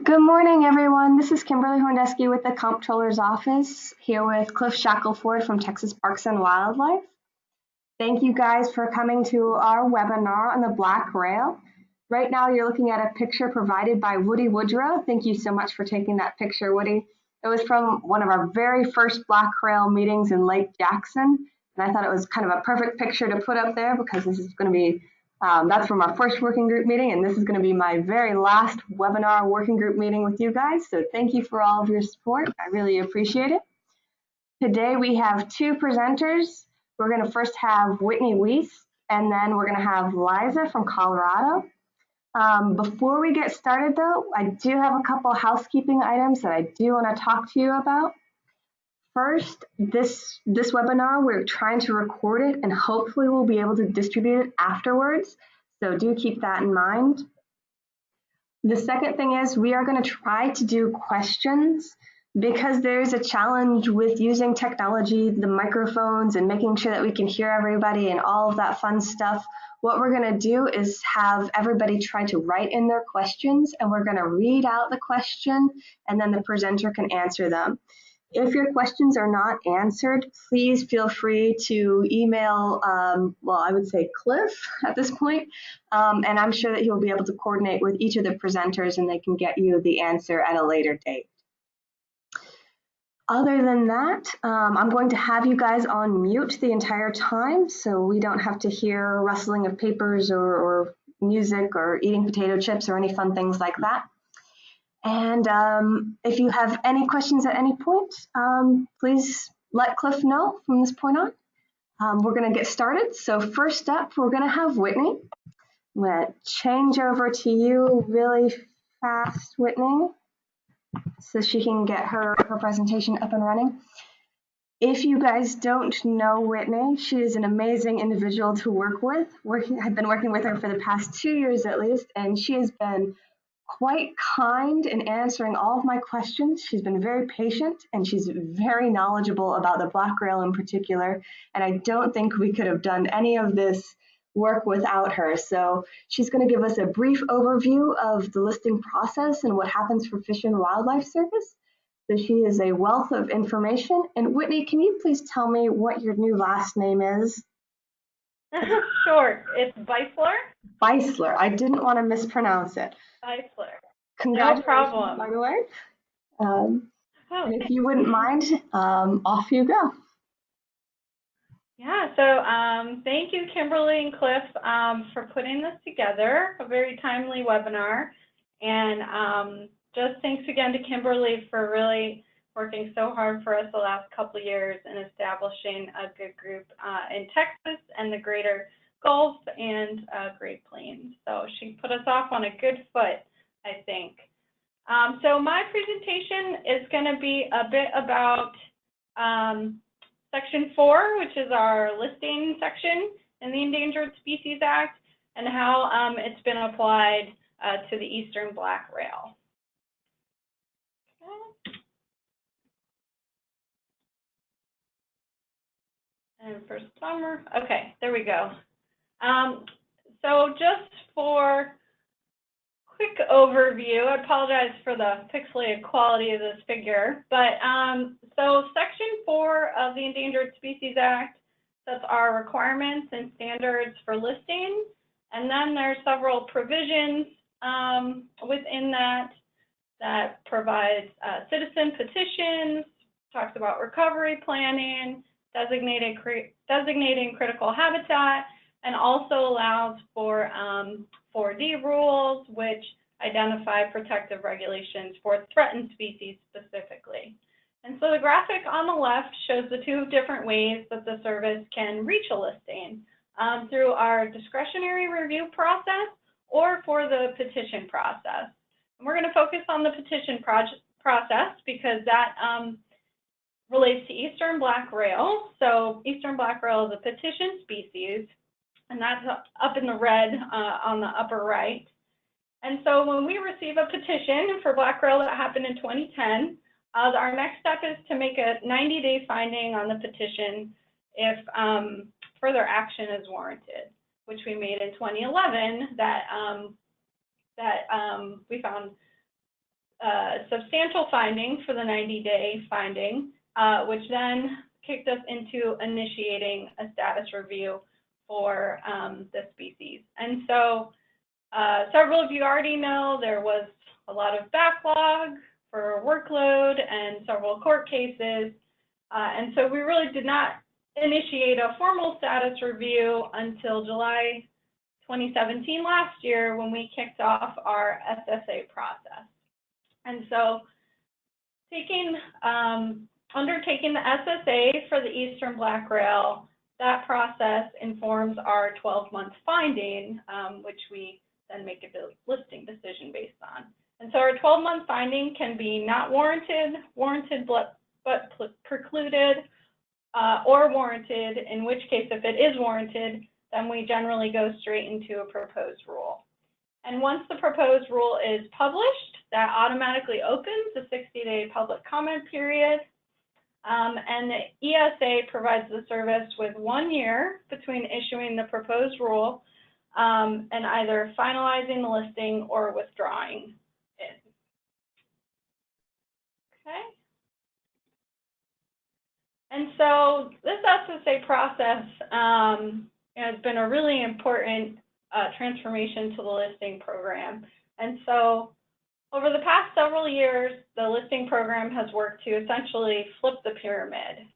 Good morning, everyone. This is Kimberly Horndeski with the Comptroller's Office, here with Cliff Shackelford from Texas Parks and Wildlife. Thank you guys for coming to our webinar on the Black Rail. Right now, you're looking at a picture provided by Woody Woodrow. Thank you so much for taking that picture, Woody. It was from one of our very first Black Rail meetings in Lake Jackson, and I thought it was kind of a perfect picture to put up there because this is going to be that's from our first working group meeting, and this is going to be my very last webinar working group meeting with you guys. So thank you for all of your support. I really appreciate it. Today we have two presenters. We're going to first have Whitney Weiss, and then we're going to have Liza from Colorado. Before we get started, though, I do have a couple housekeeping items that I do want to talk to you about. First, this webinar, we're trying to record it and hopefully we'll be able to distribute it afterwards. So do keep that in mind. The second thing is we are going to try to do questions because there's a challenge with using technology, the microphones, and making sure that we can hear everybody and all of that fun stuff. What we're going to do is have everybody try to write in their questions, and we're going to read out the question, and then the presenter can answer them. If your questions are not answered, please feel free to email, well, I would say Cliff at this point, and I'm sure that he'll be able to coordinate with each of the presenters and they can get you the answer at a later date. Other than that, I'm going to have you guys on mute the entire time so we don't have to hear rustling of papers or music or eating potato chips or any fun things like that. And if you have any questions at any point, please let Cliff know from this point on. We're going to get started. So first up, we're going to have Whitney. I'm going to change over to you really fast, Whitney, so she can get her presentation up and running. If you guys don't know Whitney, she is an amazing individual to work with. I've been working with her for the past 2 years at least, and she has been quite kind in answering all of my questions. She's been very patient and she's very knowledgeable about the Black Rail in particular. And I don't think we could have done any of this work without her. So she's going to give us a brief overview of the listing process and what happens for Fish and Wildlife Service. So she is a wealth of information. And Whitney, can you please tell me what your new last name is? Sure, it's Beisler. Beisler. I didn't want to mispronounce it. Beisler. Congratulations, no problem. By the way. And if you wouldn't mind, off you go. Yeah, so thank you, Kimberly and Cliff, for putting this together, a very timely webinar. And just thanks again to Kimberly for really working so hard for us the last couple of years in establishing a good group in Texas and the greater Gulf and Great Plains. So she put us off on a good foot, I think. So my presentation is going to be a bit about Section 4, which is our listing section in the Endangered Species Act, and how it's been applied to the Eastern Black Rail. And for summer, okay, there we go. So just for quick overview, I apologize for the pixelated quality of this figure, but so Section 4 of the Endangered Species Act sets our requirements and standards for listing, and then there are several provisions within that provides citizen petitions, talks about recovery planning, designating critical habitat, and also allows for 4D rules, which identify protective regulations for threatened species specifically. And so the graphic on the left shows the two different ways that the service can reach a listing, through our discretionary review process or for the petition process. And we're going to focus on the petition process because that relates to Eastern Black Rail. So Eastern Black Rail is a petition species, and that's up in the red on the upper right. And so when we receive a petition for Black Rail that happened in 2010, our next step is to make a 90-day finding on the petition if further action is warranted, which we made in 2011 that we found substantial finding for the 90-day finding, which then kicked us into initiating a status review for the species. And so several of you already know there was a lot of backlog for workload and several court cases. And so we really did not initiate a formal status review until July 2017 last year, when we kicked off our SSA process. And so undertaking the SSA for the Eastern Black Rail, that process informs our 12-month finding, which we then make a listing decision based on. And so our 12-month finding can be not warranted, warranted but precluded, or warranted, in which case, if it is warranted, then we generally go straight into a proposed rule. And once the proposed rule is published, that automatically opens the 60-day public comment period. And the ESA provides the service with 1 year between issuing the proposed rule and either finalizing the listing or withdrawing it. Okay. And so this SSA process has been a really important transformation to the listing program. And so over the past several years, the listing program has worked to essentially flip the pyramid,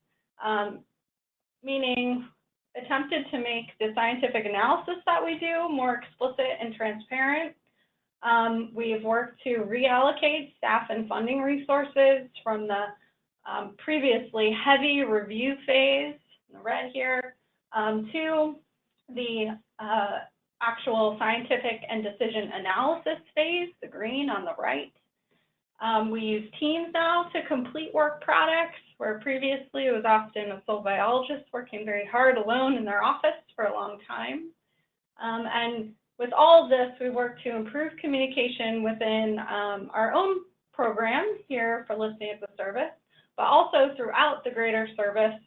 meaning attempted to make the scientific analysis that we do more explicit and transparent. We've worked to reallocate staff and funding resources from the previously heavy review phase, in the red here, to the actual scientific and decision analysis phase, the green on the right. We use teams now to complete work products, where previously it was often a sole biologist working very hard alone in their office for a long time. And with all of this, we work to improve communication within our own program here for listing as a service, but also throughout the greater service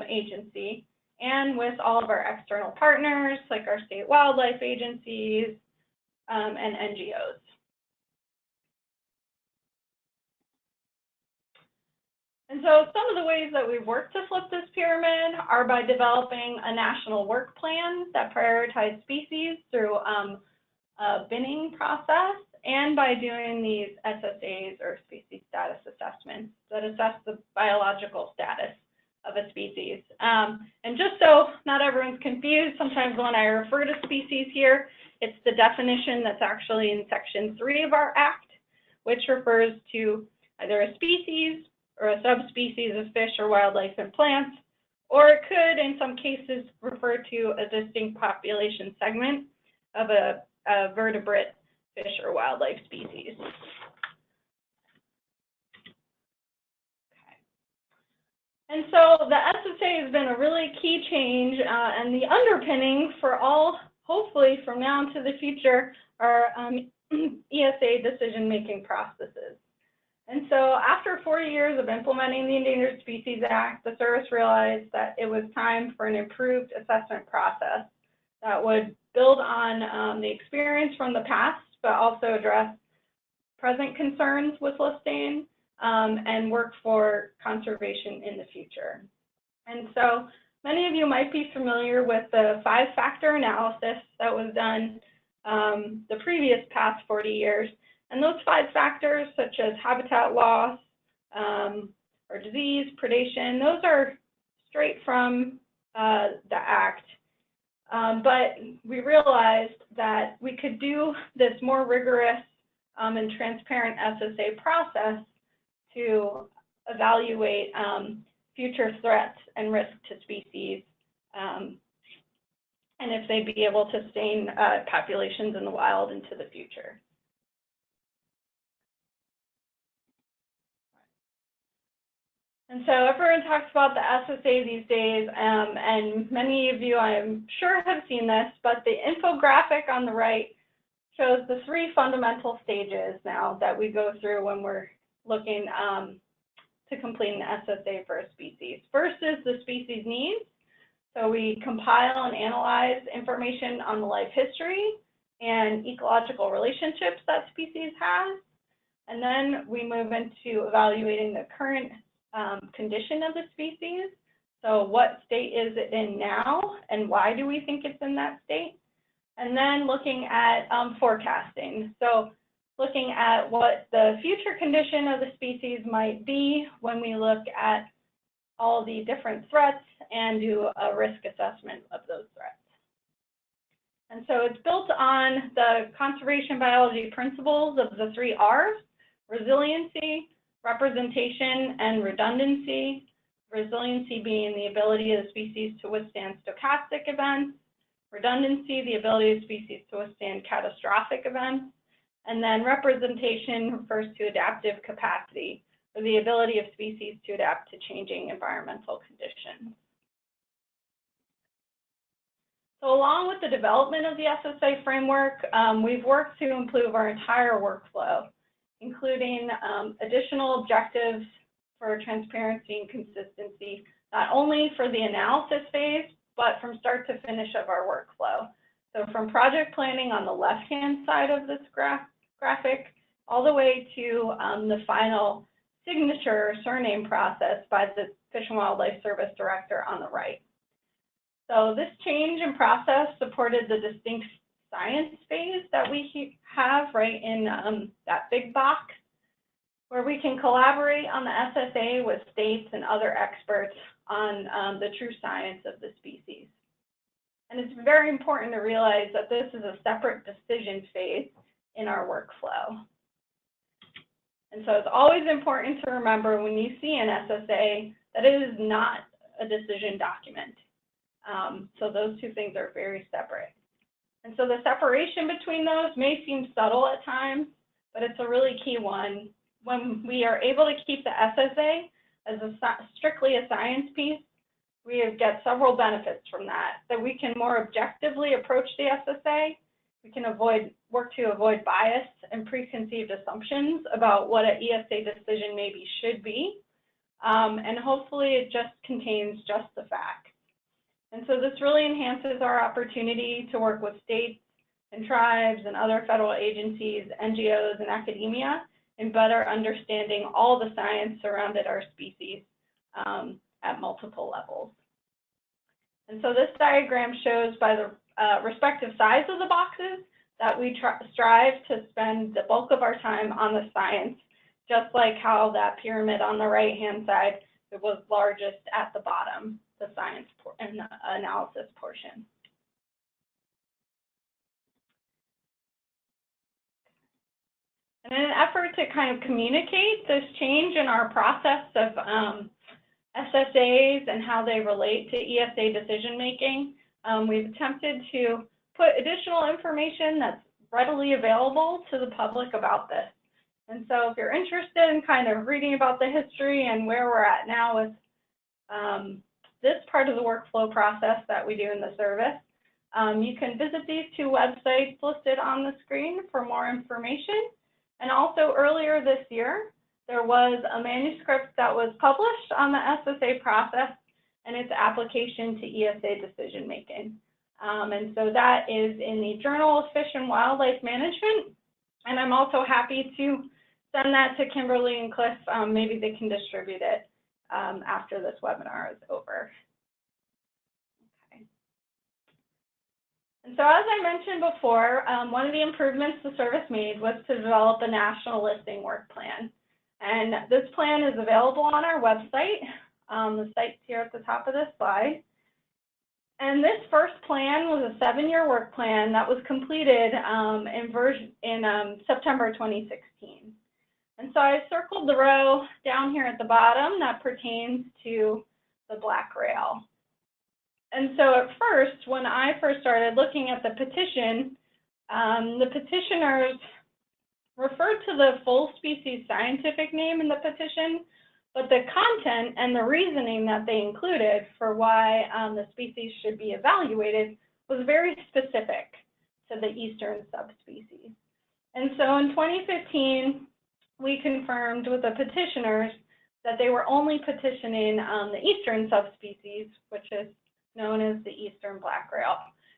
agency, and with all of our external partners, like our state wildlife agencies and NGOs. And so some of the ways that we've worked to flip this pyramid are by developing a national work plan that prioritizes species through a binning process, and by doing these SSAs, or species status assessments, that assess the biological status of a species. And just so not everyone's confused, sometimes when I refer to species here, it's the definition that's actually in Section 3 of our Act, which refers to either a species or a subspecies of fish or wildlife and plants, or it could, in some cases, refer to a distinct population segment of a vertebrate fish or wildlife species. And so the SSA has been a really key change, and the underpinning for all, hopefully from now into the future, are ESA decision-making processes. And so after 40 years of implementing the Endangered Species Act, the service realized that it was time for an improved assessment process that would build on the experience from the past, but also address present concerns with listing, and work for conservation in the future. And so many of you might be familiar with the 5-factor analysis that was done the previous past 40 years. And those 5 factors, such as habitat loss, or disease, predation, those are straight from the Act. But we realized that we could do this more rigorous and transparent SSA process to evaluate future threats and risk to species, and if they'd be able to sustain populations in the wild into the future. And so everyone talks about the SSA these days, and many of you, I'm sure, have seen this, but the infographic on the right shows the 3 fundamental stages now that we go through when we're looking to complete an SSA for a species. First is the species needs. So we compile and analyze information on the life history and ecological relationships that species has. And then we move into evaluating the current condition of the species. So what state is it in now, and why do we think it's in that state? And then looking at forecasting. So looking at what the future condition of the species might be when we look at all the different threats and do a risk assessment of those threats. And so it's built on the conservation biology principles of the 3 R's: resiliency, representation, and redundancy. Resiliency being the ability of the species to withstand stochastic events, redundancy, the ability of species to withstand catastrophic events, and then representation refers to adaptive capacity, or the ability of species to adapt to changing environmental conditions. So along with the development of the SSA framework, we've worked to improve our entire workflow, including additional objectives for transparency and consistency, not only for the analysis phase, but from start to finish of our workflow. So from project planning on the left-hand side of this graphic, all the way to the final signature surname process by the Fish and Wildlife Service Director on the right. So this change in process supported the distinct science phase that we have right in that big box, where we can collaborate on the SSA with states and other experts on the true science of the species. And it's very important to realize that this is a separate decision phase in our workflow. And so it's always important to remember when you see an SSA that it is not a decision document. So those two things are very separate. And so the separation between those may seem subtle at times, but it's a really key one. When we are able to keep the SSA as strictly a science piece, we get several benefits from that. That we can more objectively approach the SSA. We can work to avoid bias and preconceived assumptions about what an ESA decision maybe should be. And hopefully it just contains just the facts. And so this really enhances our opportunity to work with states and tribes and other federal agencies, NGOs, and academia in better understanding all the science surrounded our species at multiple levels. And so this diagram shows by the respective size of the boxes that we strive to spend the bulk of our time on the science, just like how that pyramid on the right-hand side, it was largest at the bottom, the science and the analysis portion. And in an effort to kind of communicate this change in our process of SSAs and how they relate to ESA decision-making, we've attempted to put additional information that's readily available to the public about this. And so if you're interested in kind of reading about the history and where we're at now with this part of the workflow process that we do in the service, you can visit these 2 websites listed on the screen for more information. And also earlier this year, there was a manuscript that was published on the SSA process and its application to ESA decision-making. And so that is in the Journal of Fish and Wildlife Management. And I'm also happy to send that to Kimberly and Cliff. Maybe they can distribute it after this webinar is over. Okay. And so as I mentioned before, one of the improvements the service made was to develop a national listing work plan. And this plan is available on our website. The site's here at the top of this slide. And this first plan was a 7-year work plan that was completed in September 2016. And so I circled the row down here at the bottom that pertains to the black rail. And so at first, when I first started looking at the petition, the petitioners referred to the full species scientific name in the petition, but the content and the reasoning that they included for why the species should be evaluated was very specific to the eastern subspecies. And so in 2015, we confirmed with the petitioners that they were only petitioning the eastern subspecies, which is known as the eastern black rail.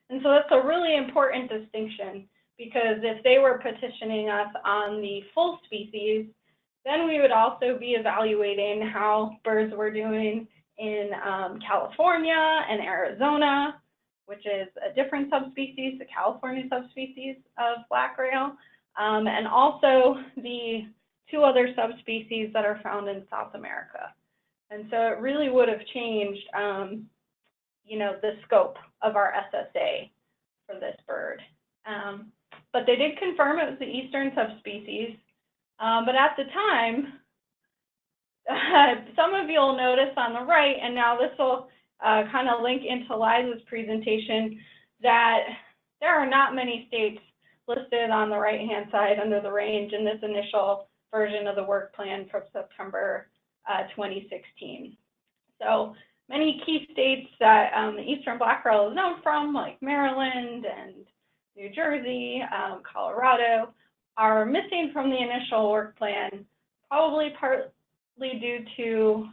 And so that's a really important distinction because if they were petitioning us on the full species, then we would also be evaluating how birds were doing in California and Arizona, which is a different subspecies, the California subspecies of black rail, and also the 2 other subspecies that are found in South America. And so it really would have changed, you know, the scope of our SSA for this bird. But they did confirm it was the eastern subspecies. But at the time, some of you will notice on the right, and now this will kind of link into Liza's presentation, that there are not many states listed on the right-hand side under the range in this initial version of the work plan from September 2016. So many key states that the eastern black rail is known from, like Maryland and New Jersey, Colorado, are missing from the initial work plan, probably partly due to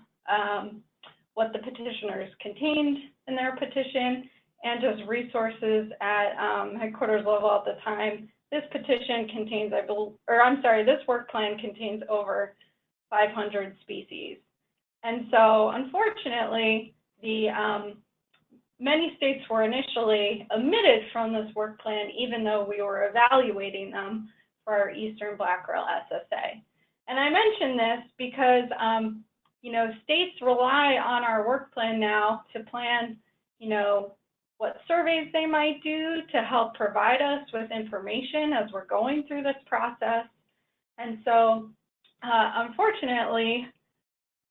what the petitioners contained in their petition and just resources at headquarters level at the time. This petition contains, this work plan contains over 500 species. And so, unfortunately, the many states were initially omitted from this work plan, even though we were evaluating them for our eastern black rail SSA. And I mention this because, you know, states rely on our work plan now to plan, you know, what surveys they might do to help provide us with information as we're going through this process. And so, unfortunately,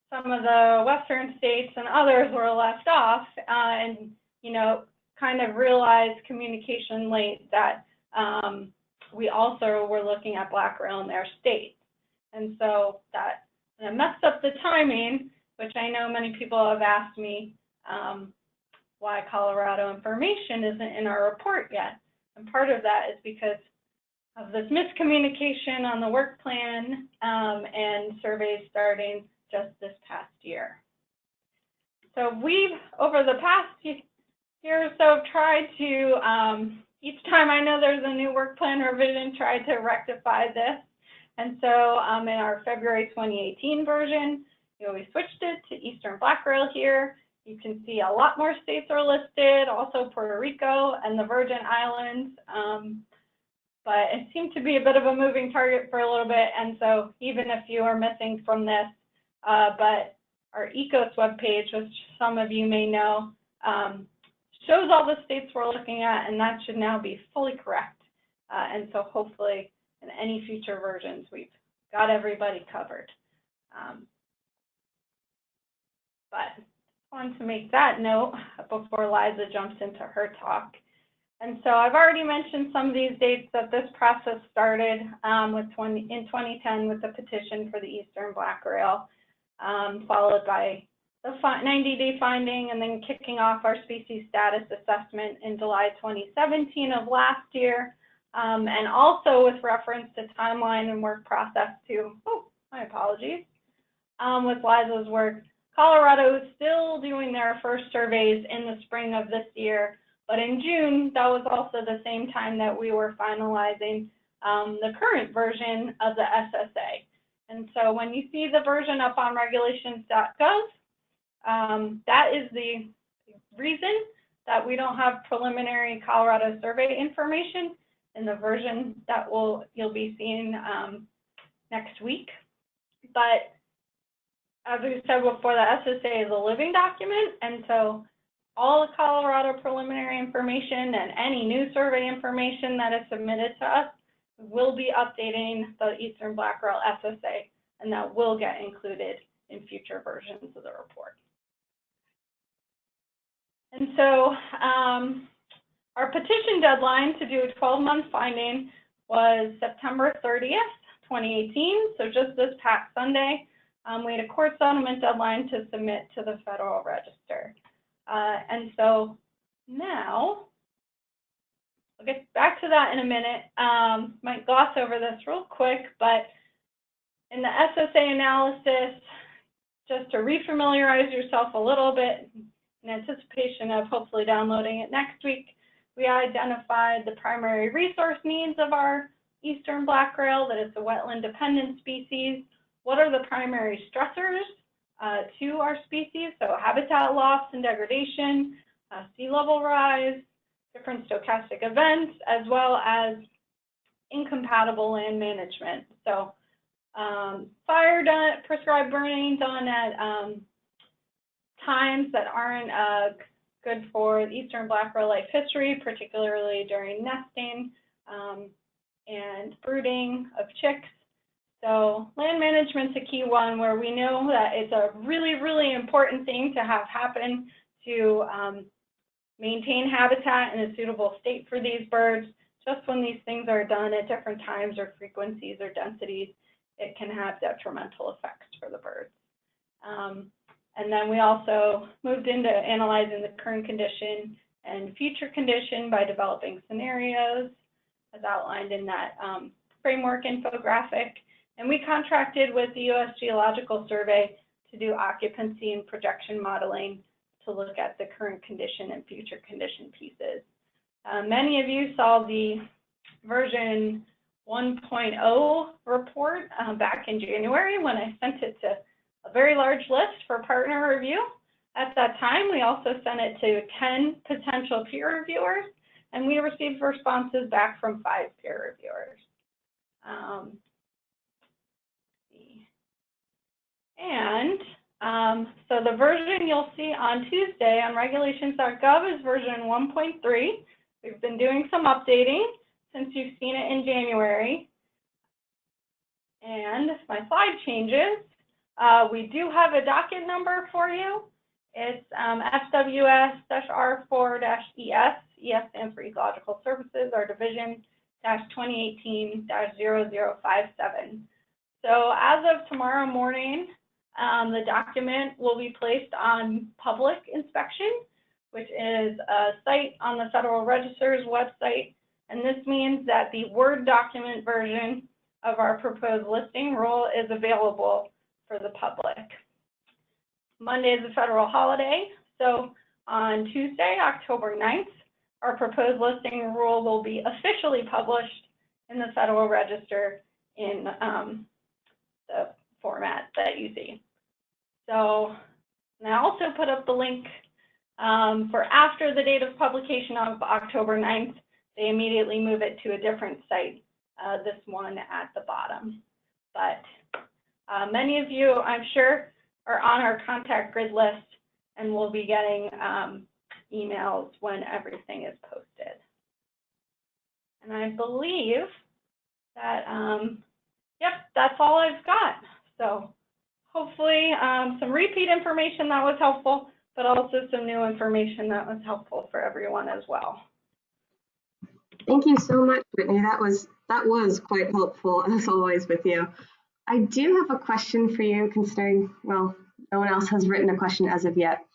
some of the western states and others were left off and, you know, kind of realized communication late that we also were looking at black rail in their states. And so that messed up the timing, which I know many people have asked me why Colorado information isn't in our report yet. And part of that is because of this miscommunication on the work plan and surveys starting just this past year. So we've, over the past year or so, tried to, each time I know there's a new work plan revision, tried to rectify this. And so in our February 2018 version, you know, we switched it to Eastern Black Rail here. You can see a lot more states are listed, also Puerto Rico and the Virgin Islands. But it seemed to be a bit of a moving target for a little bit. And so even a few are missing from this, but our ECOS webpage, which some of you may know, shows all the states we're looking at, and that should now be fully correct. And so hopefully in any future versions, we've got everybody covered. But I wanted to make that note before Liza jumps into her talk. And so I've already mentioned some of these dates that this process started in 2010 with the petition for the Eastern Black Rail, followed by the 90-day finding, and then kicking off our species status assessment in July 2017 of last year, and also with reference to timeline and work process to, my apologies, with Liza's work. Colorado is still doing their first surveys in the spring of this year, but in June, that was also the same time that we were finalizing the current version of the SSA. And so when you see the version up on regulations.gov, that is the reason that we don't have preliminary Colorado survey information in the version that you'll be seeing next week. But as we said before, the SSA is a living document, and so all the Colorado preliminary information and any new survey information that is submitted to us will be updating the Eastern Black Rail SSA, and that will get included in future versions of the report. And so our petition deadline to do a 12-month finding was September 30th, 2018, so just this past Sunday. We had a court settlement deadline to submit to the Federal Register. And so now, I'll get back to that in a minute. Might gloss over this real quick, but in the SSA analysis, just to refamiliarize yourself a little bit in anticipation of hopefully downloading it next week, we identified the primary resource needs of our eastern black rail, that it's a wetland-dependent species. What are the primary stressors to our species? So habitat loss and degradation, sea level rise, different stochastic events, as well as incompatible land management. So fire done, prescribed burning done at times that aren't good for the eastern black rail life history, particularly during nesting and brooding of chicks. So land management's a key one, where we know that it's a really, really important thing to have happen to maintain habitat in a suitable state for these birds. Just when these things are done at different times or frequencies or densities, it can have detrimental effects for the birds. And then we also moved into analyzing the current condition and future condition by developing scenarios, as outlined in that framework infographic. And we contracted with the U.S. Geological Survey to do occupancy and projection modeling to look at the current condition and future condition pieces. Many of you saw the version 1.0 report back in January when I sent it to a very large list for partner review. At that time, we also sent it to 10 potential peer reviewers, and we received responses back from 5 peer reviewers. So the version you'll see on Tuesday on regulations.gov is version 1.3. We've been doing some updating since you've seen it in January. And if my slide changes, we do have a docket number for you. It's FWS-R4-ES. ES stands for Ecological Services, our division, -2018-0057. So as of tomorrow morning, the document will be placed on public inspection, which is a site on the Federal Register's website. And this means that the Word document version of our proposed listing rule is available for the public. Monday is a federal holiday, so on Tuesday, October 9th, our proposed listing rule will be officially published in the Federal Register in the format that you see. So, and I also put up the link for after the date of publication of October 9th, they immediately move it to a different site, this one at the bottom. But many of you, I'm sure, are on our contact grid list and will be getting emails when everything is posted. And I believe that, yep, that's all I've got. So hopefully some repeat information that was helpful, but also some new information that was helpful for everyone as well. Thank you so much, Whitney. That was quite helpful, as always, with you. I do have a question for you, considering, well, no one else has written a question as of yet.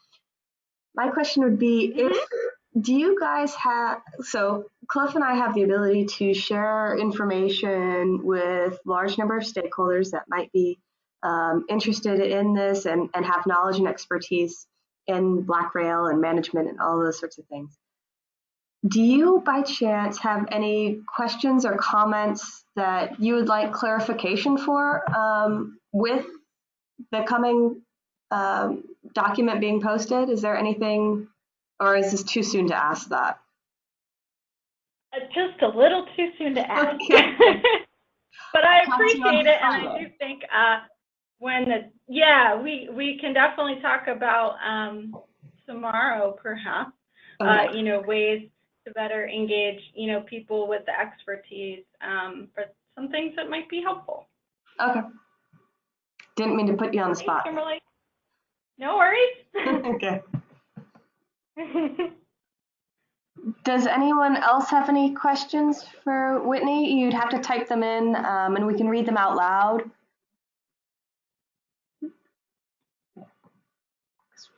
My question would be, do you guys have, so Cliff and I have the ability to share information with large number of stakeholders that might be interested in this and have knowledge and expertise in black rail and management and all those sorts of things. Do you, by chance, have any questions or comments that you would like clarification for with the coming document being posted? Is there anything, or is this too soon to ask that? Just a little too soon to ask. Okay. But I appreciate it, and I do think we can definitely talk about tomorrow, perhaps, Okay. you know, ways to better engage, you know, people with the expertise for some things that might be helpful. Okay. Didn't mean to put you on the spot. Thanks, Kimberly. No worries. Okay. Does anyone else have any questions for Whitney? You'd have to type them in and we can read them out loud.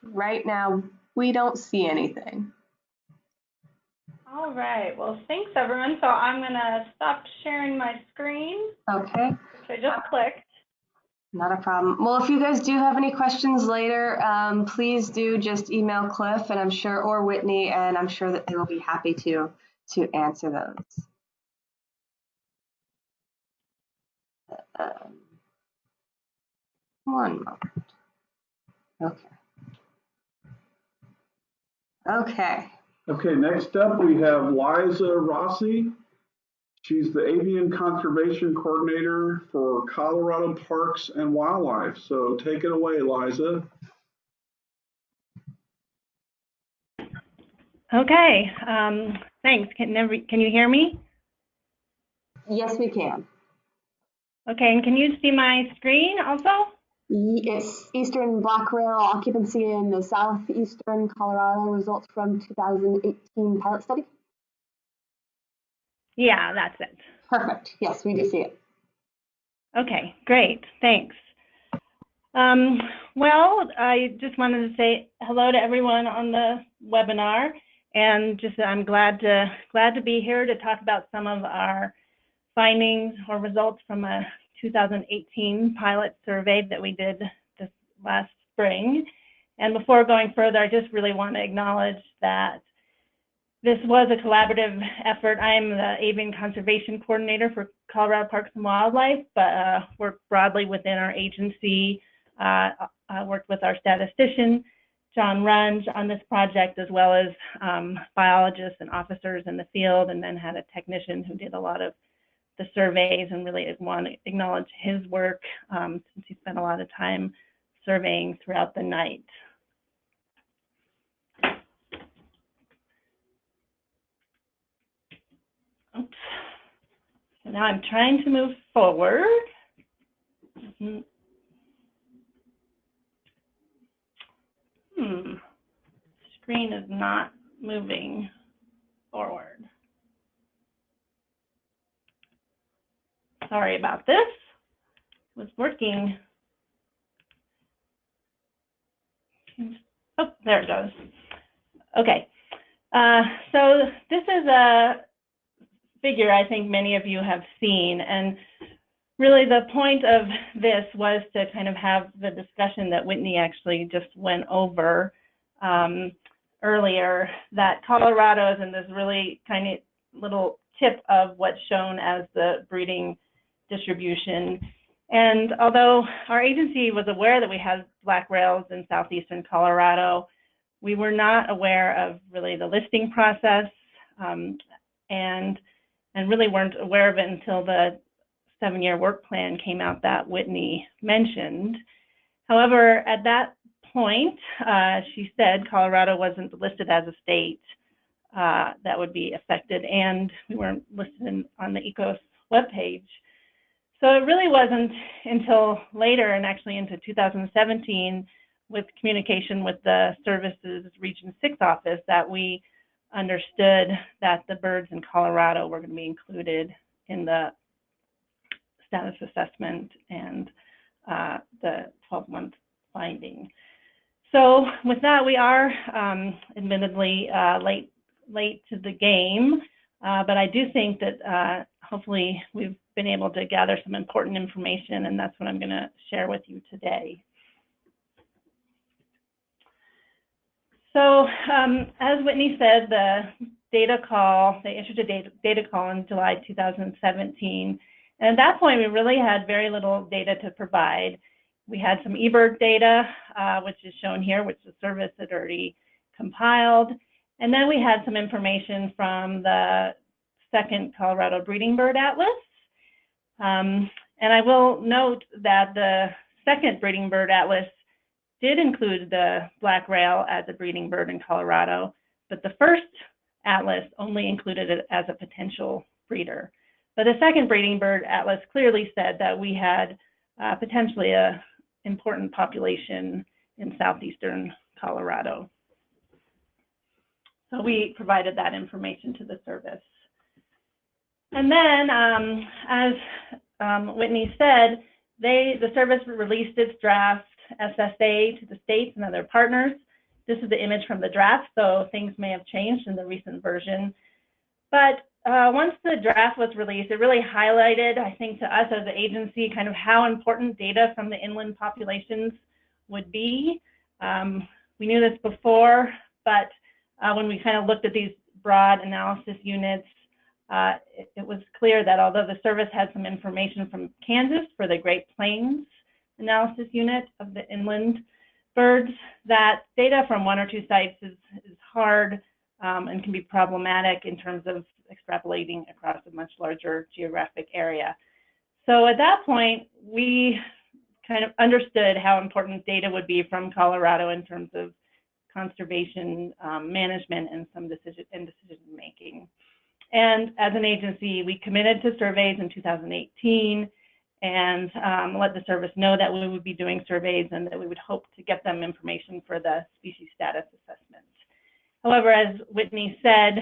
Right now, we don't see anything. All right. Well, thanks, everyone. So I'm going to stop sharing my screen. Okay. Which I just clicked. Not a problem. Well, if you guys do have any questions later, please do just email Cliff and I'm sure, or Whitney, and I'm sure that they will be happy to answer those. Um, one moment. Okay. Okay. Okay, next up we have Liza Rossi. She's the Avian Conservation Coordinator for Colorado Parks and Wildlife. So take it away, Liza. Okay, thanks. Can you hear me? Yes, we can. Okay, and can you see my screen also? It's Eastern Black Rail occupancy in the southeastern Colorado results from 2018 pilot study. Yeah, that's it. Perfect. Yes, we do see it. Okay, great. Thanks. Well, I just wanted to say hello to everyone on the webinar, and just I'm glad to be here to talk about some of our findings or results from a 2018 pilot survey that we did this last spring. And before going further, I just really want to acknowledge that this was a collaborative effort. I'm the Avian Conservation Coordinator for Colorado Parks and Wildlife, but work broadly within our agency. I worked with our statistician, John Runge, on this project, as well as biologists and officers in the field, and then had a technician who did a lot of the surveys, and really want to acknowledge his work since he spent a lot of time surveying throughout the night. Oops. So now I'm trying to move forward. Screen is not moving forward. Sorry about this. It was working. Oh, there it goes. Okay. So this is a figure I think many of you have seen, and really the point of this was to kind of have the discussion that Whitney actually just went over earlier, that Colorado is in this really kind of little tip of what's shown as the breeding distribution. And although our agency was aware that we had black rails in southeastern Colorado, we were not aware of really the listing process, and really weren't aware of it until the 7-year work plan came out that Whitney mentioned. However, at that point, she said Colorado wasn't listed as a state that would be affected, and we weren't listed on the ECOS webpage. So it really wasn't until later, and actually into 2017, with communication with the Services Region 6 office, that we understood that the birds in Colorado were going to be included in the status assessment and the 12-month finding. So with that, we are admittedly late to the game, but I do think that hopefully we've been able to gather some important information, and that's what I'm going to share with you today. So as Whitney said, the data call, they issued a data call in July 2017. And at that point, we really had very little data to provide. We had some eBird data, which is shown here, which the service had already compiled. And then we had some information from the second Colorado Breeding Bird Atlas. And I will note that the second Breeding Bird Atlas did include the black rail as a breeding bird in Colorado, but the first atlas only included it as a potential breeder. But the second breeding bird atlas clearly said that we had potentially an important population in southeastern Colorado. So we provided that information to the service. And then, as Whitney said, the service released its draft SSA to the states and other partners. This is the image from the draft, so things may have changed in the recent version. But once the draft was released, it really highlighted, I think, to us as an agency, kind of how important data from the inland populations would be. We knew this before, but when we kind of looked at these broad analysis units, it was clear that although the service had some information from Kansas for the Great Plains analysis unit of the inland birds, that data from one or two sites is hard and can be problematic in terms of extrapolating across a much larger geographic area. So at that point, we kind of understood how important data would be from Colorado in terms of conservation management and some decision making. And as an agency, we committed to surveys in 2018 and let the service know that we would be doing surveys and that we would hope to get them information for the species status assessment. However, as Whitney said,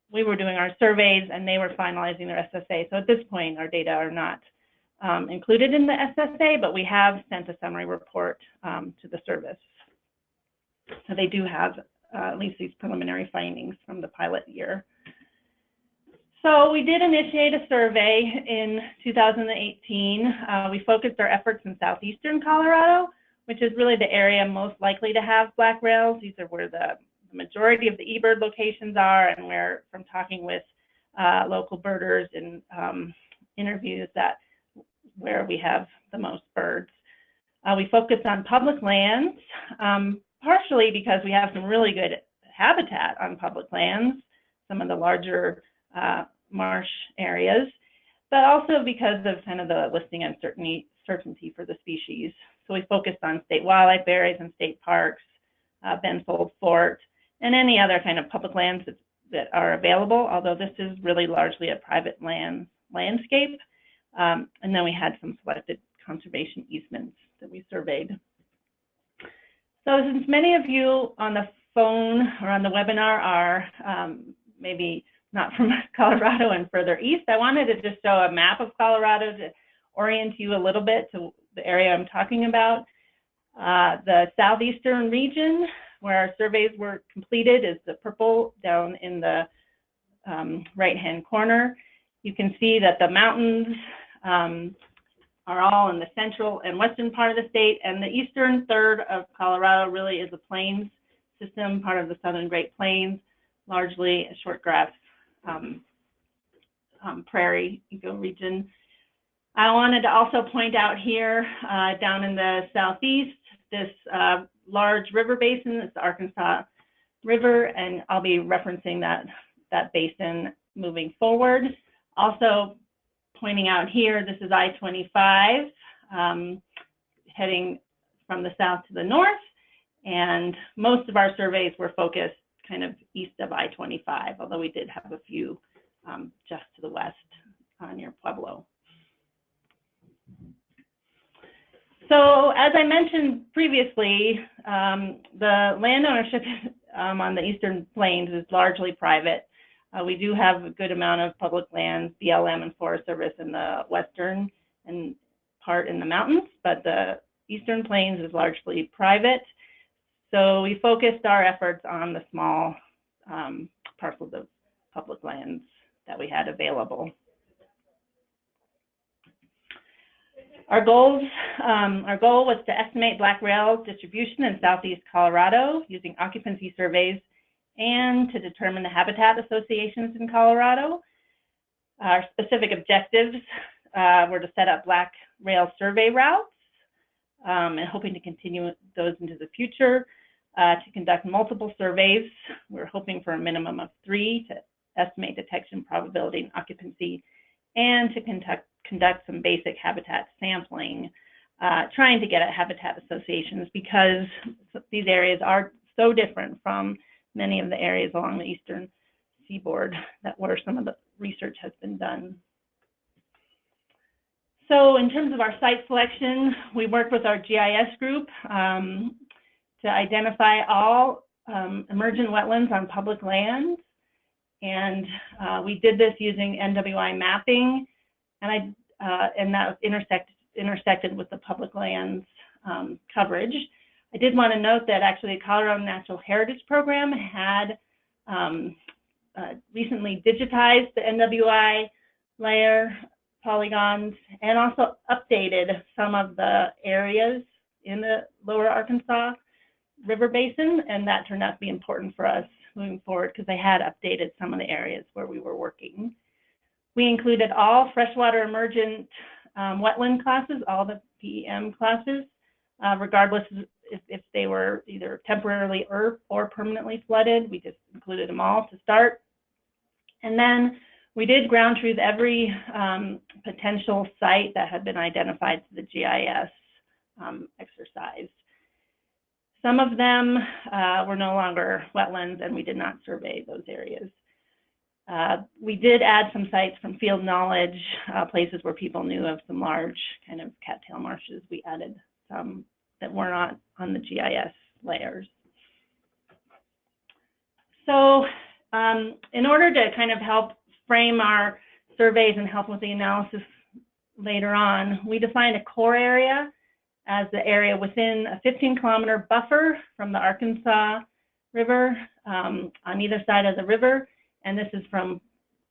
we were doing our surveys and they were finalizing their SSA. So at this point, our data are not included in the SSA, but we have sent a summary report to the service. So they do have at least these preliminary findings from the pilot year. So we did initiate a survey in 2018. We focused our efforts in southeastern Colorado, which is really the area most likely to have black rails. These are where the majority of the eBird locations are, and where, from talking with local birders and interviews, that where we have the most birds. We focused on public lands, partially because we have some really good habitat on public lands, some of the larger marsh areas, but also because of kind of the listing uncertainty for the species. So we focused on state wildlife areas and state parks, Benfold Fort, and any other kind of public lands that are available, although this is really largely a private landscape. And then we had some selected conservation easements that we surveyed. So since many of you on the phone or on the webinar are maybe not from Colorado and further east, I wanted to just show a map of Colorado to orient you a little bit to the area I'm talking about. The southeastern region where our surveys were completed is the purple down in the right-hand corner. You can see that the mountains are all in the central and western part of the state, and the eastern third of Colorado really is a plains system, part of the southern Great Plains, largely a short grass prairie ecoregion. I wanted to also point out here, down in the southeast, this large river basin. It's the Arkansas River, and I'll be referencing that basin moving forward. Also pointing out here, this is I-25 heading from the south to the north, and most of our surveys were focused kind of east of I-25, although we did have a few just to the west near Pueblo. So as I mentioned previously, the land ownership on the Eastern Plains is largely private. We do have a good amount of public lands, BLM and Forest Service in the western and part in the mountains, but the Eastern Plains is largely private. So we focused our efforts on the small parcels of public lands that we had available. Our goal was to estimate black rail distribution in southeast Colorado using occupancy surveys and to determine the habitat associations in Colorado. Our specific objectives were to set up black rail survey routes and hoping to continue those into the future, to conduct multiple surveys. We're hoping for a minimum of 3 to estimate detection probability and occupancy, and to conduct some basic habitat sampling, trying to get at habitat associations because these areas are so different from many of the areas along the eastern seaboard where some of the research has been done. So in terms of our site selection, we worked with our GIS group to identify all emergent wetlands on public lands. And we did this using NWI mapping, and that was intersected with the public lands coverage. I did want to note that actually the Colorado Natural Heritage Program had recently digitized the NWI layer polygons and also updated some of the areas in the lower Arkansas River Basin, and that turned out to be important for us moving forward because they had updated some of the areas where we were working. We included all freshwater emergent wetland classes, all the PEM classes, regardless if they were either temporarily or permanently flooded. We just included them all to start. And then we did ground truth every potential site that had been identified to the GIS exercise. Some of them were no longer wetlands, and we did not survey those areas. We did add some sites from field knowledge, places where people knew of some large kind of cattail marshes. We added some that were not on the GIS layers. So in order to kind of help frame our surveys and help with the analysis later on, we defined a core area as the area within a 15-kilometer buffer from the Arkansas River on either side of the river. And this is from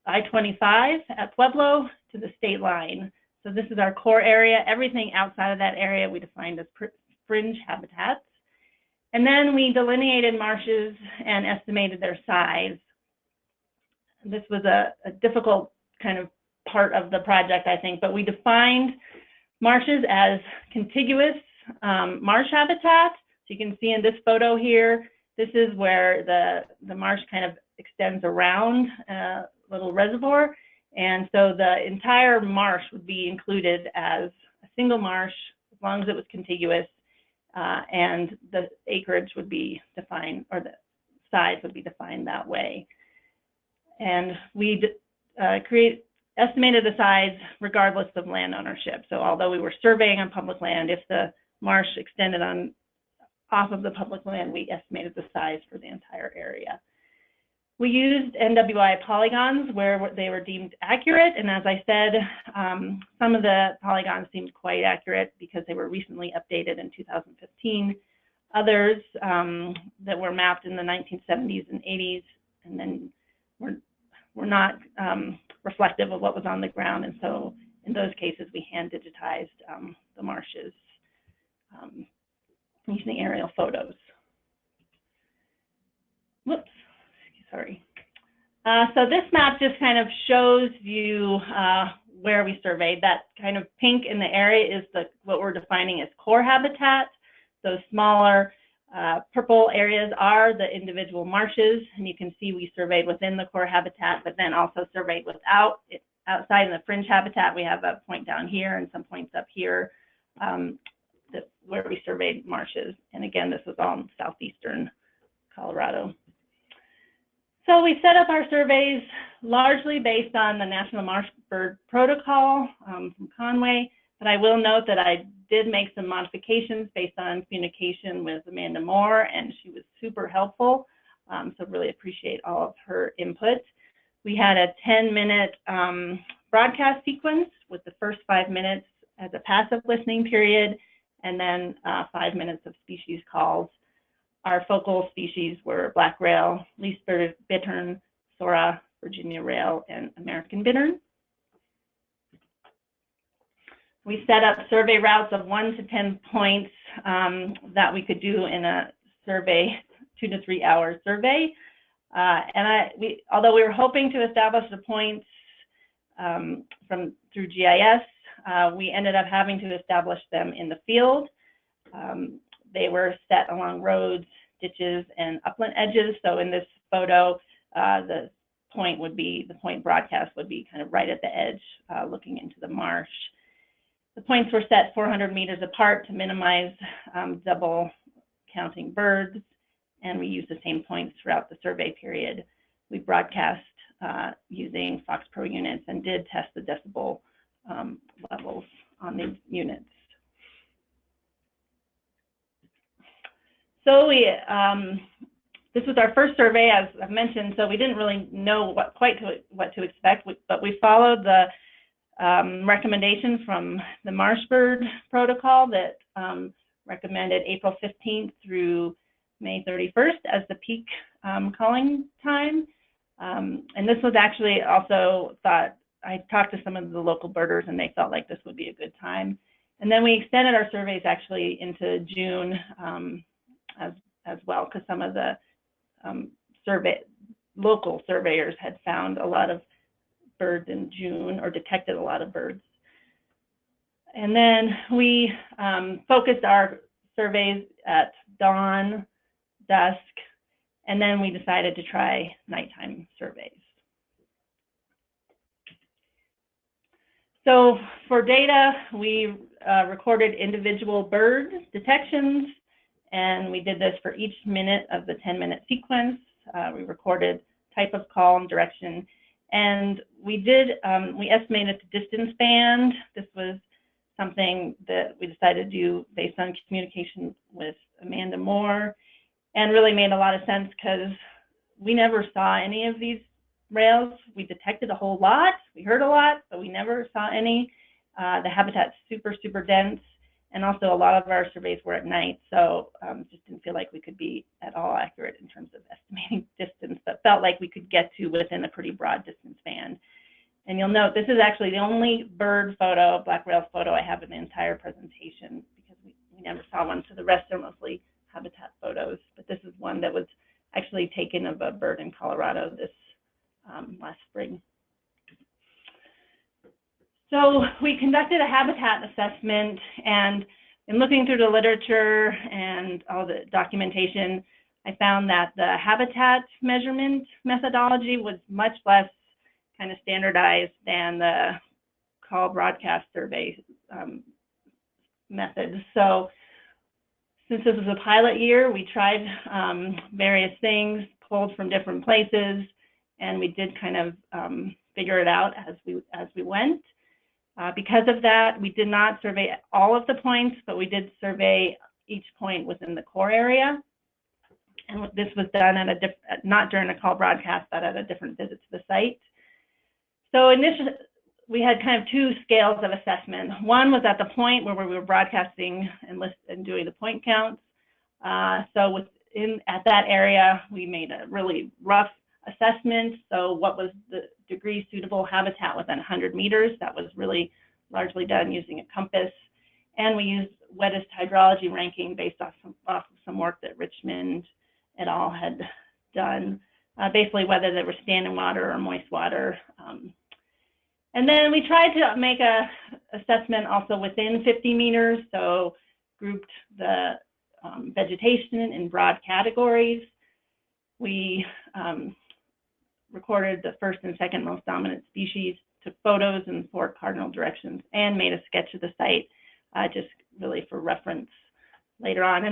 I-25 at Pueblo to the state line. So this is our core area. Everything outside of that area we defined as fringe habitats. And then we delineated marshes and estimated their size. This was a difficult kind of part of the project, I think, but we defined marshes as contiguous marsh habitat. So you can see in this photo here, this is where the marsh kind of extends around a little reservoir. And so the entire marsh would be included as a single marsh as long as it was contiguous, and the acreage would be defined, or the size would be defined that way. And we estimated the size regardless of land ownership. So although we were surveying on public land, if the marsh extended off of the public land, we estimated the size for the entire area. We used NWI polygons where they were deemed accurate, and as I said, some of the polygons seemed quite accurate because they were recently updated in 2015. Others that were mapped in the 1970s and 80s and then were not reflective of what was on the ground, and so in those cases we hand digitized the marshes using aerial photos. Whoops. Sorry. So this map just kind of shows you where we surveyed. That kind of pink in the area is what we're defining as core habitat. Those smaller purple areas are the individual marshes, and you can see we surveyed within the core habitat, but then also surveyed outside in the fringe habitat. We have a point down here and some points up here where we surveyed marshes. And again, this was all in southeastern Colorado. So we set up our surveys largely based on the National Marsh Bird Protocol from Conway, but I will note that I did make some modifications based on communication with Amanda Moore, and she was super helpful, so really appreciate all of her input. We had a 10-minute broadcast sequence with the first 5 minutes as a passive listening period, and then 5 minutes of species calls. Our focal species were black rail, least-spirited bittern, Sora, Virginia rail, and American bittern. We set up survey routes of 1 to 10 points that we could do in a survey, 2 to 3 hour survey. Although we were hoping to establish the points through GIS, we ended up having to establish them in the field. They were set along roads, ditches, and upland edges. So in this photo, the point broadcast would be kind of right at the edge, looking into the marsh. The points were set 400 meters apart to minimize double counting birds, and we used the same points throughout the survey period. We broadcast using Fox Pro units and did test the decibel levels on these units. So this was our first survey, as I've mentioned, so we didn't really know what to expect, but we followed the recommendation from the Marsh Bird Protocol that recommended April 15th through May 31st as the peak calling time. And this was actually also thought, I talked to some of the local birders and they felt like this would be a good time. And then we extended our surveys actually into June as well, because some of the local surveyors had found a lot of birds in June, or detected a lot of birds. And then we focused our surveys at dawn, dusk, and then we decided to try nighttime surveys. So for data, we recorded individual bird detections, and we did this for each minute of the 10-minute sequence. We recorded type of call and direction, and we estimated the distance band. This was something that we decided to do based on communication with Amanda Moore, and really made a lot of sense because we never saw any of these rails. We detected a whole lot, we heard a lot, but we never saw any. The habitat's super, super dense, and also a lot of our surveys were at night, so just didn't feel like we could be at all accurate in terms of estimating distance, but felt like we could get to within a pretty broad distance band. And you'll note this is actually the only bird photo, black rail photo, I have in the entire presentation, because we never saw one, so the rest are mostly habitat photos. But this is one that was actually taken of a bird in Colorado this last spring. So we conducted a habitat assessment, and in looking through the literature and all the documentation, I found that the habitat measurement methodology was much less kind of standardized than the call broadcast survey methods. So since this was a pilot year, we tried various things, pulled from different places, and we did kind of figure it out as we went. Because of that, we did not survey all of the points, but we did survey each point within the core area. And this was done at not during a call broadcast, but at a different visit to the site. So initially, we had kind of two scales of assessment. One was at the point where we were broadcasting and doing the point counts. So at that area, we made a really rough assessment. So what was the degree suitable habitat within 100 meters? That was really largely done using a compass. And we used wettest hydrology ranking based off of some work that Richmond et al. Had done, basically whether they were standing water or moist water. And then we tried to make a assessment also within 50 meters, so grouped the vegetation in broad categories. We recorded the first and second most dominant species, took photos in 4 cardinal directions, and made a sketch of the site, just really for reference later on.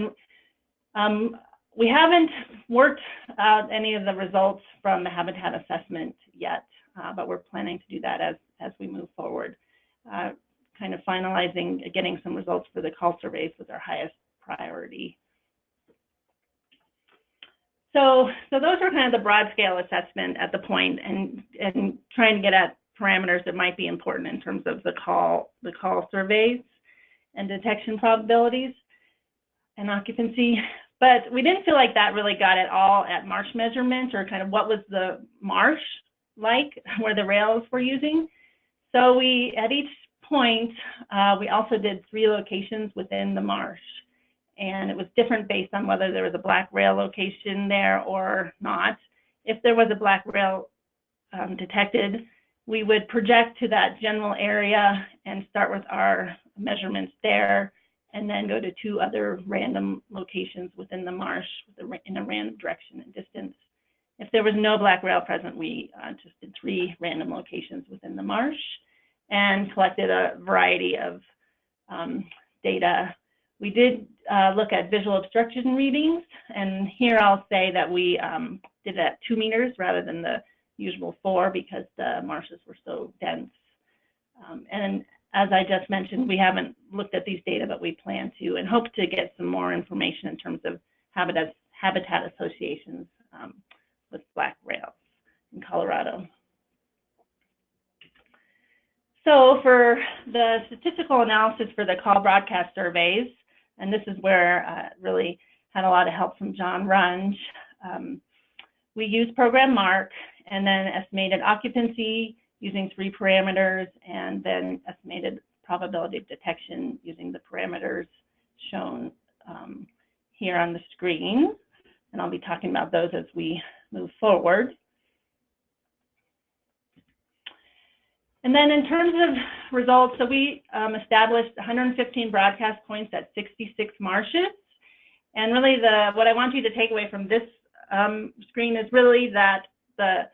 And we haven't worked out any of the results from the habitat assessment yet, but we're planning to do that as we move forward. Kind of finalizing, getting some results for the call surveys was our highest priority. So those are kind of the broad scale assessment at the point, and trying to get at parameters that might be important in terms of the call surveys and detection probabilities and occupancy. But we didn't feel like that really got at all at marsh measurements, or kind of what was the marsh like where the rails were using. So at each point, we also did 3 locations within the marsh. And it was different based on whether there was a black rail location there or not. If there was a black rail detected, we would project to that general area and start with our measurements there, and then go to 2 other random locations within the marsh in a random direction and distance. If there was no black rail present, we just did 3 random locations within the marsh and collected a variety of data. We did look at visual obstruction readings, and here I'll say that we did it at 2 meters rather than the usual 4 because the marshes were so dense. And as I just mentioned, we haven't looked at these data, but we plan to and hope to get some more information in terms of habitat associations with black rails in Colorado. So for the statistical analysis for the call broadcast surveys, and this is where really had a lot of help from John Runge, we used program mark and then estimated occupancy using 3 parameters, and then estimated probability of detection using the parameters shown here on the screen. And I'll be talking about those as we move forward. And then in terms of results, so we established 115 broadcast points at 66 marshes. And really what I want you to take away from this screen is really that the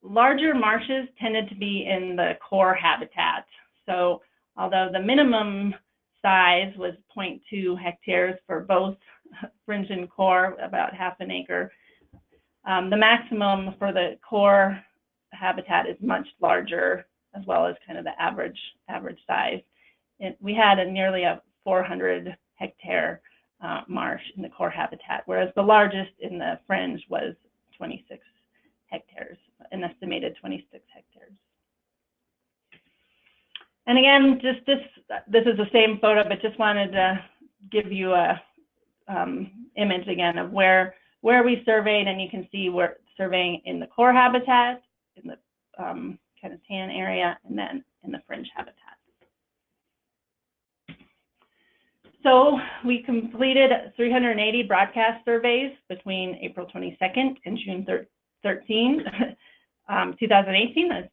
larger marshes tended to be in the core habitat. So although the minimum size was 0.2 hectares for both fringe and core, about half an acre, the maximum for the core habitat is much larger, as well as kind of the average size. We had nearly a 400 hectare marsh in the core habitat, whereas the largest in the fringe was 26 hectares, an estimated 26 hectares. And again, just this is the same photo, but just wanted to give you a image again of where we surveyed, and you can see we're surveying in the core habitat, in the kind of tan area, and then in the fringe habitat. So we completed 380 broadcast surveys between April 22nd and June 13, 2018.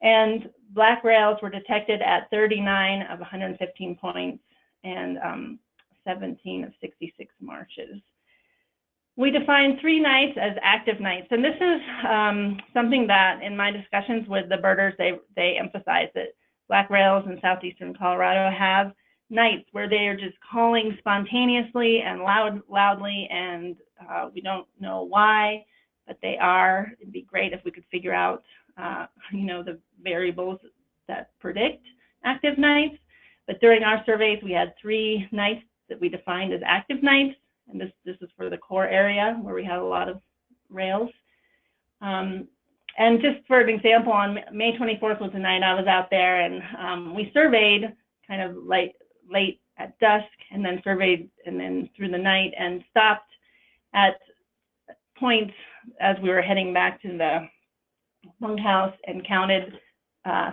And black rails were detected at 39 of 115 points and 17 of 66 marshes. We defined 3 nights as active nights, and this is something that in my discussions with the birders, they emphasize that black rails in southeastern Colorado have nights where they are just calling spontaneously and loudly, and we don't know why, but they are. It'd be great if we could figure out the variables that predict active nights. But during our surveys, we had 3 nights that we defined as active nights, and this is for the core area where we had a lot of rails. And just for an example, on May 24th was the night I was out there, and we surveyed kind of late at dusk, and then surveyed and then through the night, and stopped at points as we were heading back to the bunkhouse and counted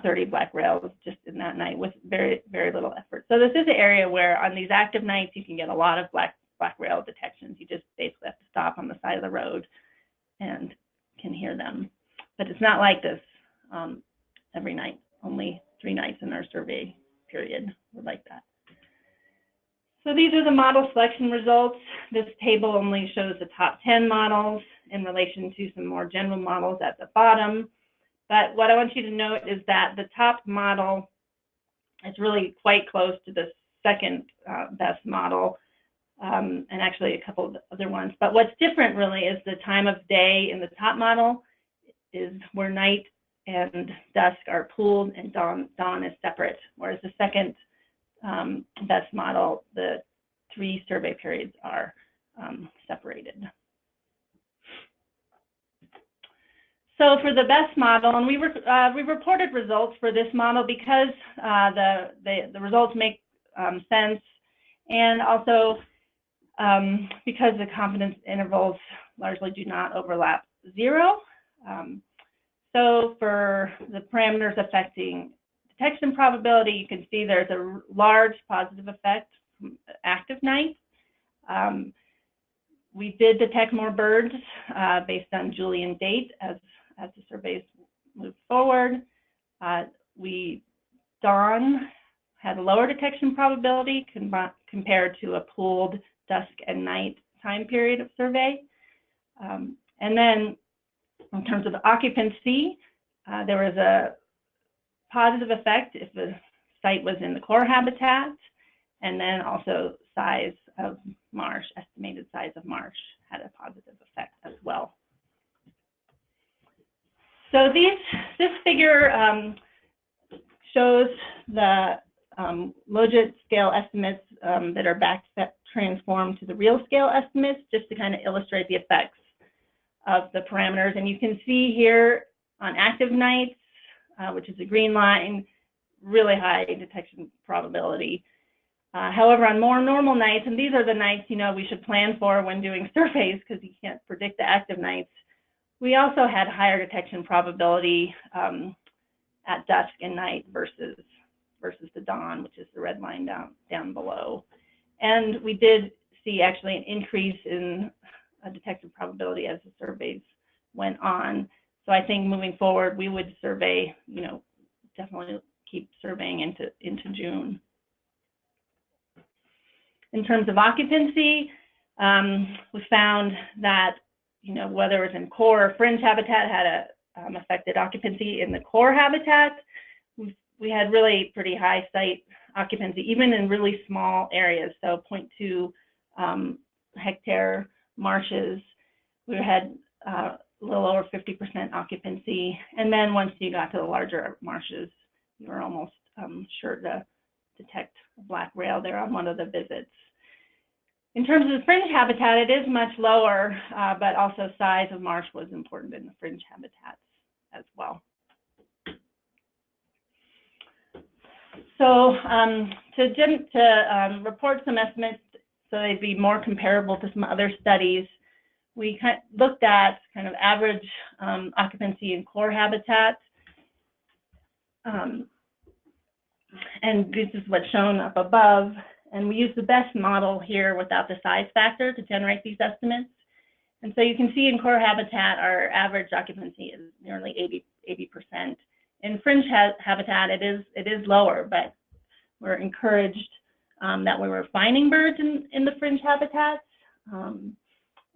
30 black rails just in that night with very, very little effort. So this is an area where on these active nights you can get a lot of black rail detections. You just basically have to stop on the side of the road and can hear them. But it's not like this every night. Only 3 nights in our survey period were like that. So these are the model selection results. This table only shows the top 10 models in relation to some more general models at the bottom. But what I want you to note is that the top model is really quite close to the second best model, and actually a couple of other ones. But what's different really is the time of day in the top model is where night and dusk are pooled and dawn is separate, whereas the second best model, the 3 survey periods are separated. So for the best model, and we reported results for this model because the results make sense, and also because the confidence intervals largely do not overlap 0. So for the parameters affecting detection probability, you can see there's a large positive effect from active nights. We did detect more birds based on Julian date as the surveys moved forward. Dawn had a lower detection probability compared to a pooled dusk and night time period of survey. And then in terms of occupancy, there was a positive effect if the site was in the core habitat, and then also size of marsh, estimated size of marsh had a positive effect as well. So this figure shows the logit scale estimates that are back transformed to the real scale estimates, just to kind of illustrate the effects of the parameters. And you can see here on active nights, which is a green line, really high detection probability. However, on more normal nights, and these are the nights we should plan for when doing surveys because you can't predict the active nights, we also had higher detection probability at dusk and night versus the dawn, which is the red line down below. And we did see actually an increase in detection probability as the surveys went on. So I think moving forward, we would survey, definitely keep surveying into June. In terms of occupancy, we found that, whether it's in core or fringe habitat had a affected occupancy. In the core habitat, we had really pretty high site occupancy, even in really small areas. So 0.2 hectare marshes, we had a little over 50% occupancy. And then once you got to the larger marshes, you were almost sure to detect a black rail there on one of the visits. In terms of the fringe habitat, it is much lower, but also size of marsh was important in the fringe habitats as well. So to report some estimates so they'd be more comparable to some other studies, we looked at kind of average occupancy in core habitat. And this is what's shown up above. And we use the best model here without the size factor to generate these estimates. And so you can see in core habitat, our average occupancy is nearly 80%. In fringe habitat, it is lower, but we're encouraged that we were finding birds in the fringe habitats,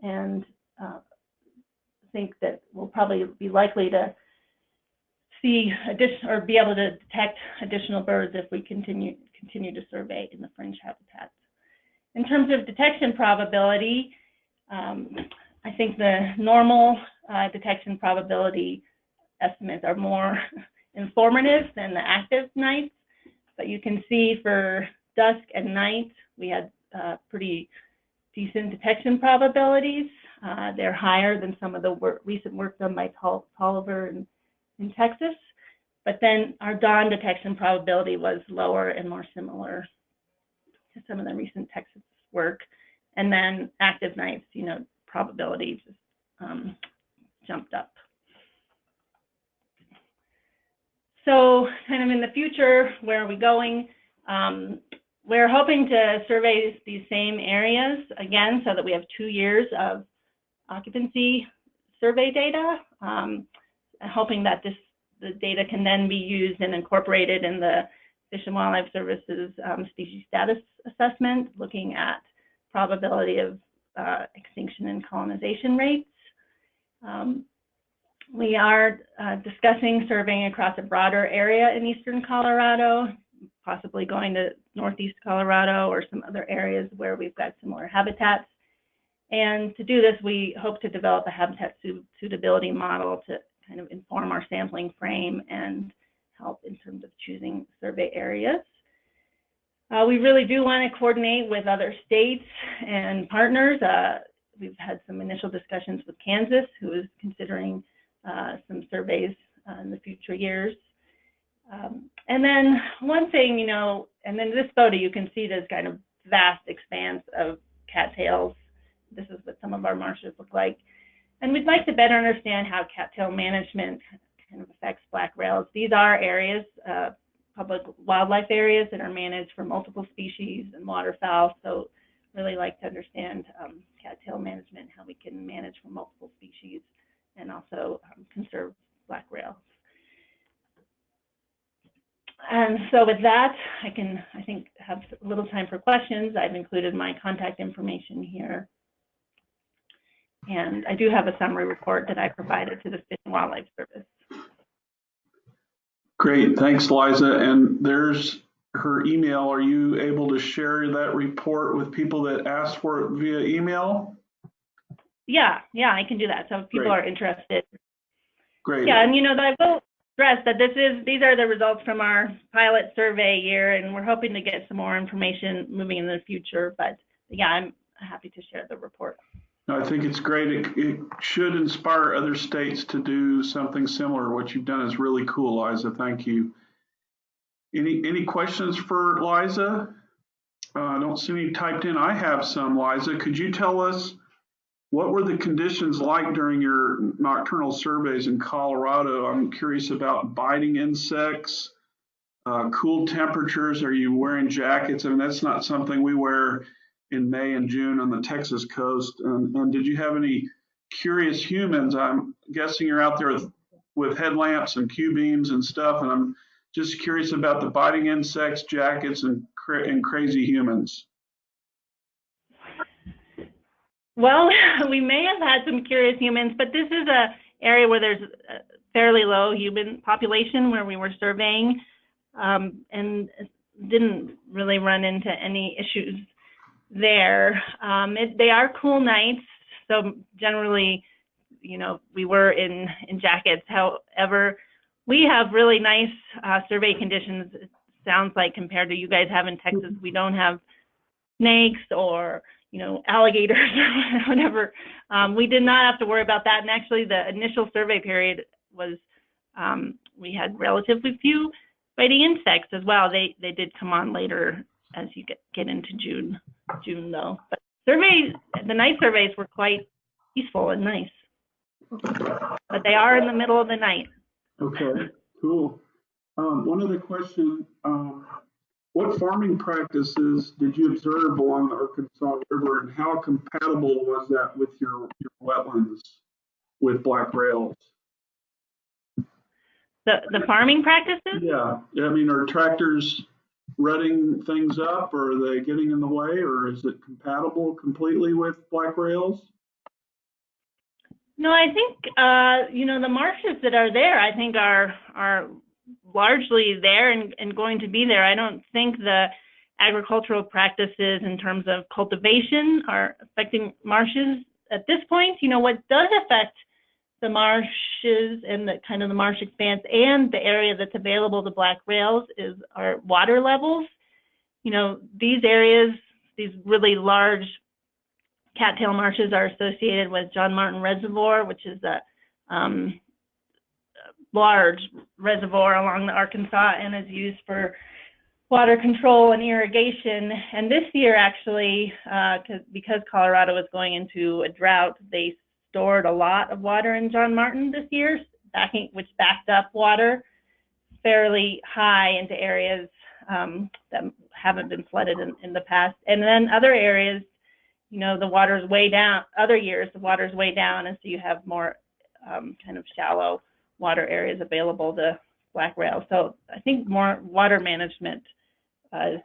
and think that we'll probably be likely to see or be able to detect additional birds if we continue to survey in the fringe habitats. In terms of detection probability, I think the normal detection probability estimates are more informative than the active nights, but you can see for dusk and night, we had pretty decent detection probabilities. They're higher than some of the recent work done by Tolliver in Texas, but then our dawn detection probability was lower and more similar to some of the recent Texas work. And then active nights, probability just jumped up. So kind of in the future, where are we going? We're hoping to survey these same areas again so that we have 2 years of occupancy survey data, hoping that the data can then be used and incorporated in the Fish and Wildlife Service's species status assessment, looking at probability of extinction and colonization rates. We are discussing surveying across a broader area in eastern Colorado, possibly going to northeast Colorado or some other areas where we've got similar habitats. And to do this, we hope to develop a habitat suitability model to kind of inform our sampling frame and help in terms of choosing survey areas. We really do want to coordinate with other states and partners. We've had some initial discussions with Kansas, who is considering some surveys in the future years. And then one thing, and then this photo, you can see this kind of vast expanse of cattails. This is what some of our marshes look like. And we'd like to better understand how cattail management kind of affects black rails. These are areas, public wildlife areas that are managed for multiple species and waterfowl. So really like to understand cattail management, how we can manage for multiple species and also conserve black rails. And so with that, I think have a little time for questions. I've included my contact information here. And I do have a summary report that I provided to the Fish and Wildlife Service. Great, thanks, Liza. And there's her email. Are you able to share that report with people that asked for it via email? Yeah, I can do that. So if people are interested. Great. Yeah, and I will stress that these are the results from our pilot survey year, and we're hoping to get some more information moving in the future. But yeah, I'm happy to share the report. No, I think it's great. It should inspire other states to do something similar. What you've done is really cool, Liza. Thank you. Any questions for Liza? I don't see any typed in. I have some, Liza. Could you tell us what were the conditions like during your nocturnal surveys in Colorado? I'm curious about biting insects, cool temperatures. Are you wearing jackets? I mean, that's not something we wear in May and June on the Texas coast. And did you have any curious humans? I'm guessing you're out there with headlamps and Q beams and stuff. And I'm just curious about the biting insects, jackets, and crazy humans. Well, we may have had some curious humans, but this is a area where there's a fairly low human population where we were surveying, and didn't really run into any issues there. They are cool nights, so generally, we were in jackets. However, we have really nice survey conditions. It sounds like compared to you guys have in Texas, we don't have snakes or alligators or whatever. We did not have to worry about that. And actually, the initial survey period was we had relatively few biting insects as well. They did come on later as you get into June though. But the night surveys were quite peaceful and nice. But they are in the middle of the night. Okay, cool. One other question. What farming practices did you observe along the Arkansas River, and how compatible was that with your wetlands with black rails? The farming practices? Yeah, I mean, are tractors rutting things up, or are they getting in the way, or is it compatible completely with black rails? No, I think the marshes that are there, I think are largely there and going to be there. I don't think the agricultural practices in terms of cultivation are affecting marshes at this point. What does affect the marshes and the kind of the marsh expanse and the area that's available to black rails is our water levels. These areas, these really large cattail marshes are associated with John Martin Reservoir, which is a large reservoir along the Arkansas and is used for water control and irrigation. And this year, actually, because Colorado is going into a drought, they stored a lot of water in John Martin this year, which backed up water fairly high into areas that haven't been flooded in the past. And then other areas, the water's way down. Other years, the water's way down, and so you have more kind of shallow water areas available to black rails. So I think more water management is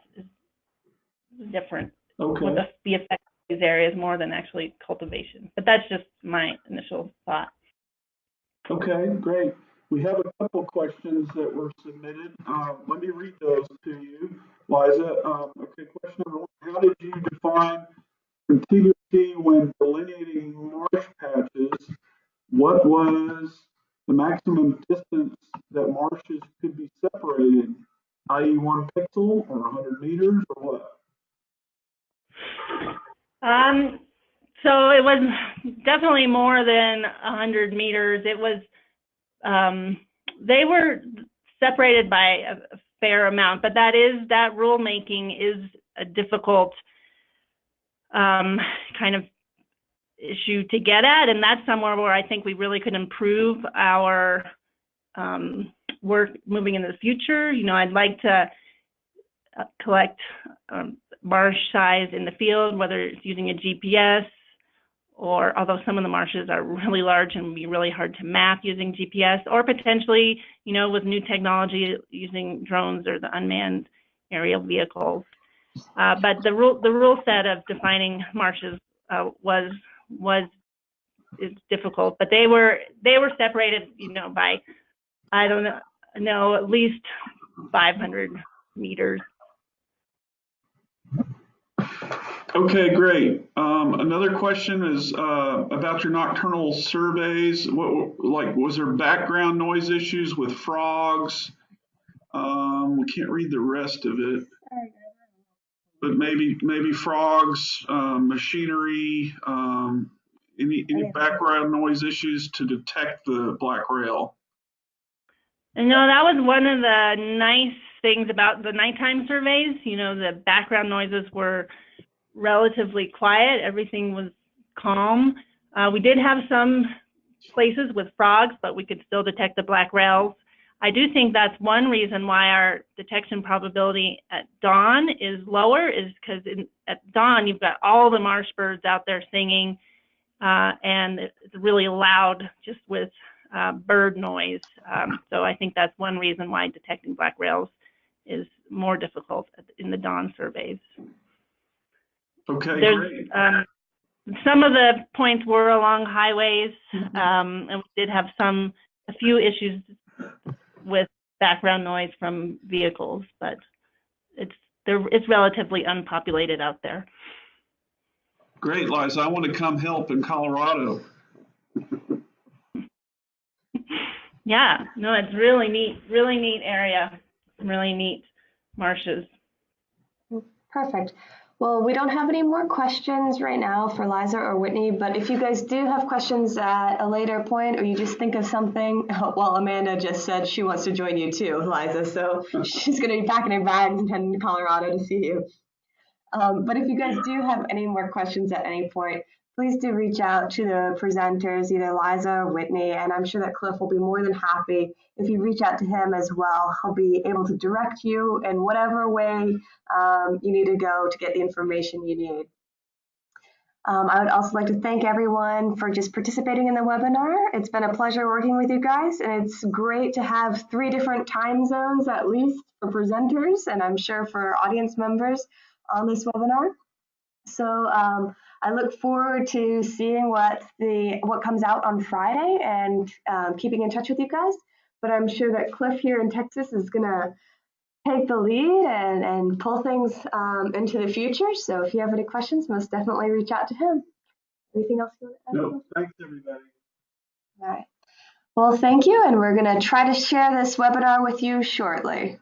different. Okay. With the effect of these areas more than actually cultivation. But that's just my initial thought. Okay, great. We have a couple questions that were submitted. Let me read those to you, Liza. Okay, question number one, how did you define contiguity when delineating marsh patches? What was the maximum distance that marshes could be separated, i.e. 1 pixel or 100 meters or what? So it was definitely more than 100 meters. It was, they were separated by a fair amount, but that rulemaking is a difficult kind of issue to get at, and that's somewhere where I think we really could improve our work moving into the future. I'd like to collect marsh size in the field, whether it's using a GPS, or although some of the marshes are really large and would be really hard to map using GPS, or potentially, with new technology using drones or the unmanned aerial vehicles. But the rule set of defining marshes is difficult, but they were separated, by, I don't know, at least 500 meters. Okay, great. Another question is about your nocturnal surveys. Was there background noise issues with frogs? We can't read the rest of it, but maybe frogs, machinery, any background noise issues to detect the black rail? No, that was one of the nice things about the nighttime surveys. You know, the background noises were relatively quiet. Everything was calm. We did have some places with frogs, but we could still detect the black rails. I do think that's one reason why our detection probability at dawn is lower, is because at dawn you've got all the marsh birds out there singing, and it's really loud just with bird noise. So I think that's one reason why detecting black rails is more difficult in the dawn surveys. Okay, great. Some of the points were along highways, and we did have a few issues with background noise from vehicles, but it's relatively unpopulated out there. Great, Liza. I want to come help in Colorado. Yeah, no, it's really neat area, really neat marshes. Perfect. Well, we don't have any more questions right now for Liza or Whitney, but if you guys do have questions at a later point, or you just think of something, well, Amanda just said she wants to join you too, Liza, so she's going to be packing her bags and heading to Colorado to see you. But if you guys do have any more questions at any point, please do reach out to the presenters, either Liza or Whitney, and I'm sure that Cliff will be more than happy. If you reach out to him as well, he'll be able to direct you in whatever way you need to go to get the information you need. I would also like to thank everyone for just participating in the webinar. It's been a pleasure working with you guys, and it's great to have 3 different time zones at least for presenters, and I'm sure for audience members on this webinar. So I look forward to seeing what comes out on Friday and keeping in touch with you guys. But I'm sure that Cliff here in Texas is going to take the lead and pull things into the future. So if you have any questions, most definitely reach out to him. Anything else you want to add? No, thanks everybody. All right. Well, thank you, and we're going to try to share this webinar with you shortly.